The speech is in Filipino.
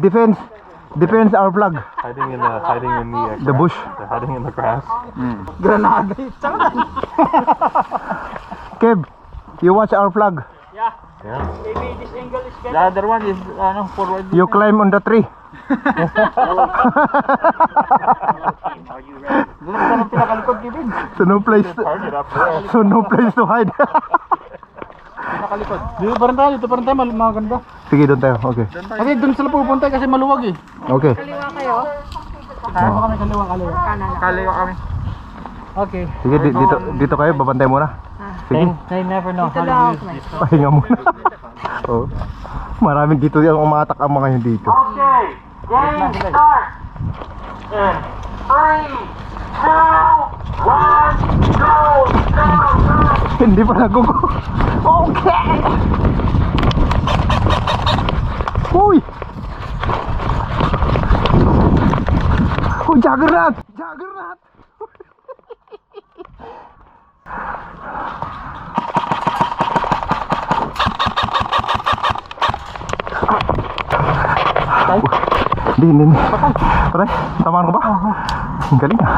Defense our flag. Hiding in The bush. They're hiding in the grass. Granada. Kev, you watch our flag. Yeah. Maybe this angle is better. The other one is forward. You climb on the tree. So no place to, Target up there. so no place to hide. Dito pa rin tayo, maganda. Sige, doon tayo. Okay. Kasi doon sila pupunta kasi maluwag eh. Okay. Kaliwa kayo. Kaya kami kaliwa. Kanan lang. Kaliwa kami. Okay. Sige, dito kayo, babantay muna. Sige, They never know Dito lang ako. pahinga muna. Oh. Maraming dito yung umatak ang mga yun dito. Okay, game start. In 3, 2, 1, go, go, go. Hindi pa nagugo. Okay! Uy! Oh, Juggernaut! Juggernaut! Hindi. Pare, tamaan ko ba? Ang galing ah.